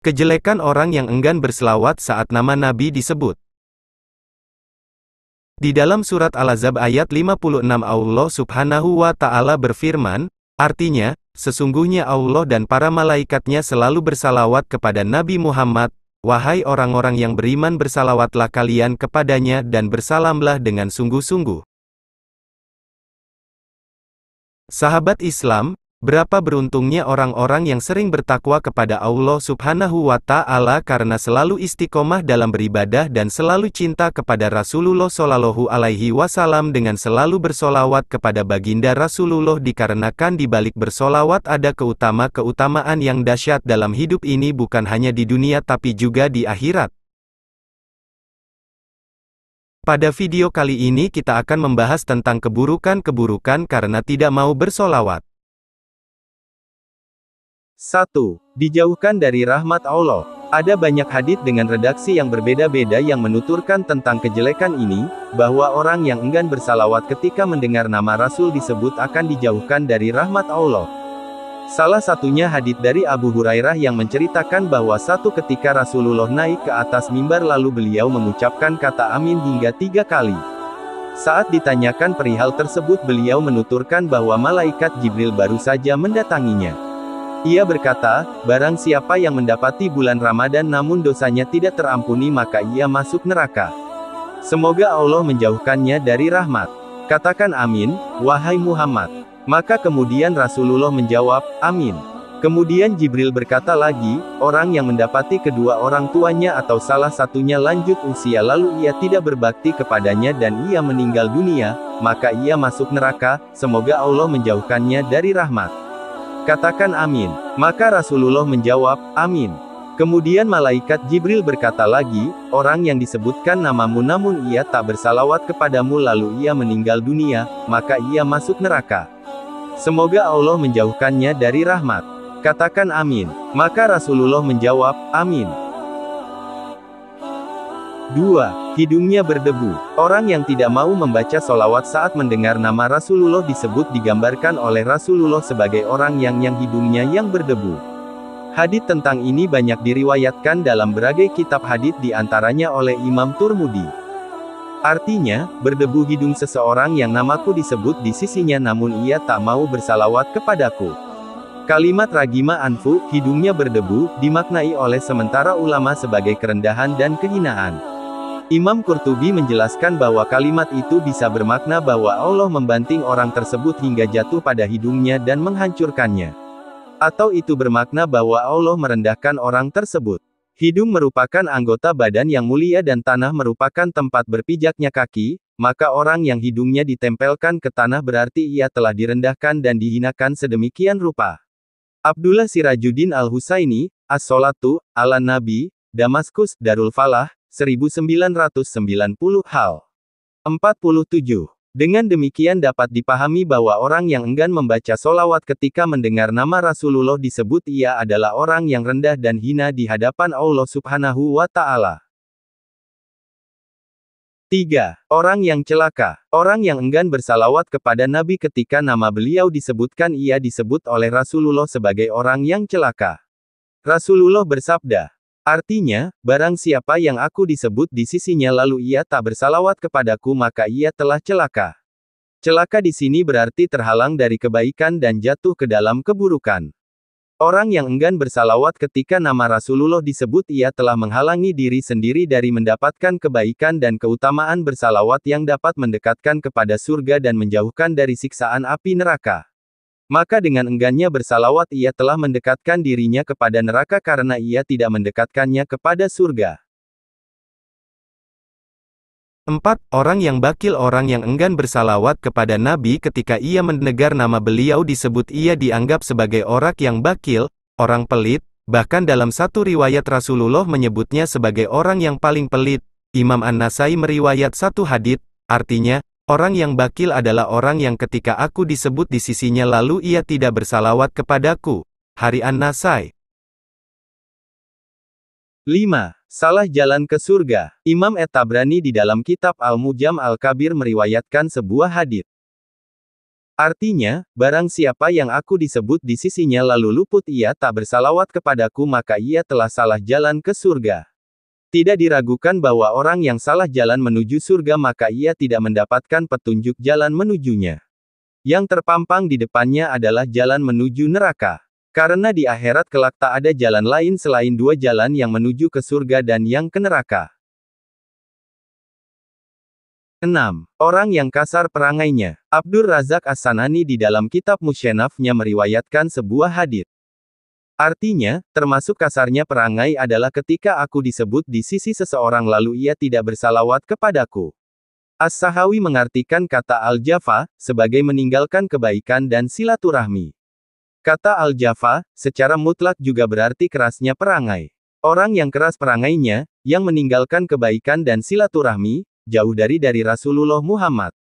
Kejelekan orang yang enggan berselawat saat nama Nabi disebut. Di dalam surat Al-Ahzab ayat 56 Allah Subhanahu wa Ta'ala berfirman, artinya, sesungguhnya Allah dan para malaikatnya selalu bersalawat kepada Nabi Muhammad. Wahai orang-orang yang beriman, bersalawatlah kalian kepadanya dan bersalamlah dengan sungguh-sungguh. Sahabat Islam, berapa beruntungnya orang-orang yang sering bertakwa kepada Allah Subhanahu wa Ta'ala karena selalu istiqomah dalam beribadah dan selalu cinta kepada Rasulullah Shallallahu Alaihi Wasallam dengan selalu bersolawat kepada baginda Rasulullah, dikarenakan di balik bersolawat ada keutamaan yang dahsyat dalam hidup ini, bukan hanya di dunia tapi juga di akhirat. Pada video kali ini kita akan membahas tentang keburukan-keburukan karena tidak mau bersolawat. 1. Dijauhkan dari rahmat Allah. Ada banyak hadits dengan redaksi yang berbeda-beda yang menuturkan tentang kejelekan ini, bahwa orang yang enggan bersalawat ketika mendengar nama Rasul disebut akan dijauhkan dari rahmat Allah. Salah satunya hadits dari Abu Hurairah yang menceritakan bahwa satu ketika Rasulullah naik ke atas mimbar lalu beliau mengucapkan kata amin hingga 3 kali. Saat ditanyakan perihal tersebut beliau menuturkan bahwa malaikat Jibril baru saja mendatanginya. Ia berkata, barang siapa yang mendapati bulan Ramadan namun dosanya tidak terampuni maka ia masuk neraka. Semoga Allah menjauhkannya dari rahmat. Katakan amin, wahai Muhammad. Maka kemudian Rasulullah menjawab, amin. Kemudian Jibril berkata lagi, orang yang mendapati kedua orang tuanya atau salah satunya lanjut usia lalu ia tidak berbakti kepadanya dan ia meninggal dunia, maka ia masuk neraka, semoga Allah menjauhkannya dari rahmat. Katakan amin. Maka Rasulullah menjawab, amin. Kemudian malaikat Jibril berkata lagi, orang yang disebutkan namamu namun ia tak bersalawat kepadamu lalu ia meninggal dunia, maka ia masuk neraka. Semoga Allah menjauhkannya dari rahmat. Katakan amin. Maka Rasulullah menjawab, amin. 2. Hidungnya berdebu. Orang yang tidak mau membaca solawat saat mendengar nama Rasulullah disebut digambarkan oleh Rasulullah sebagai orang yang hidungnya yang berdebu. Hadits tentang ini banyak diriwayatkan dalam berbagai kitab hadits diantaranya oleh Imam Turmudi. Artinya, berdebu hidung seseorang yang namaku disebut di sisinya namun ia tak mau bersalawat kepadaku. Kalimat ragima anfu, hidungnya berdebu, dimaknai oleh sementara ulama sebagai kerendahan dan kehinaan. Imam Qurtubi menjelaskan bahwa kalimat itu bisa bermakna bahwa Allah membanting orang tersebut hingga jatuh pada hidungnya dan menghancurkannya. Atau itu bermakna bahwa Allah merendahkan orang tersebut. Hidung merupakan anggota badan yang mulia dan tanah merupakan tempat berpijaknya kaki, maka orang yang hidungnya ditempelkan ke tanah berarti ia telah direndahkan dan dihinakan sedemikian rupa. Abdullah Sirajuddin Al-Husaini, As-Sholatu, ala Nabi, Damaskus, Darul Falah, 1990 hal. 47. Dengan demikian dapat dipahami bahwa orang yang enggan membaca solawat ketika mendengar nama Rasulullah disebut ia adalah orang yang rendah dan hina di hadapan Allah Subhanahu wa Ta'ala. 3. Orang yang celaka. Orang yang enggan bersalawat kepada Nabi ketika nama beliau disebutkan ia disebut oleh Rasulullah sebagai orang yang celaka. Rasulullah bersabda, artinya, barang siapa yang aku disebut di sisinya lalu ia tak bersalawat kepadaku maka ia telah celaka. Celaka di sini berarti terhalang dari kebaikan dan jatuh ke dalam keburukan. Orang yang enggan bersalawat ketika nama Rasulullah disebut ia telah menghalangi diri sendiri dari mendapatkan kebaikan dan keutamaan bersalawat yang dapat mendekatkan kepada surga dan menjauhkan dari siksaan api neraka. Maka dengan enggannya bersalawat ia telah mendekatkan dirinya kepada neraka karena ia tidak mendekatkannya kepada surga. 4. Orang yang bakil. Orang yang enggan bersalawat kepada Nabi ketika ia mendengar nama beliau disebut ia dianggap sebagai orang yang bakil, orang pelit, bahkan dalam satu riwayat Rasulullah menyebutnya sebagai orang yang paling pelit. Imam An-Nasai meriwayat satu hadits, artinya, orang yang bakil adalah orang yang ketika aku disebut di sisinya lalu ia tidak bersalawat kepadaku. Hari An-Nasai. 5. Salah jalan ke surga. Imam At-Tabrani di dalam kitab Al-Mujam Al-Kabir meriwayatkan sebuah hadits. Artinya, barang siapa yang aku disebut di sisinya lalu luput ia tak bersalawat kepadaku maka ia telah salah jalan ke surga. Tidak diragukan bahwa orang yang salah jalan menuju surga maka ia tidak mendapatkan petunjuk jalan menujunya. Yang terpampang di depannya adalah jalan menuju neraka. Karena di akhirat kelak tak ada jalan lain selain dua jalan yang menuju ke surga dan yang ke neraka. 6. Orang yang kasar perangainya. Abdur Razak As-Sanani di dalam kitab Musyanafnya meriwayatkan sebuah hadits. Artinya, termasuk kasarnya perangai adalah ketika aku disebut di sisi seseorang lalu ia tidak bersalawat kepadaku. As-Sahawi mengartikan kata al-jafa, sebagai meninggalkan kebaikan dan silaturahmi. Kata al-jafa, secara mutlak juga berarti kerasnya perangai. Orang yang keras perangainya, yang meninggalkan kebaikan dan silaturahmi, jauh dari Rasulullah Muhammad.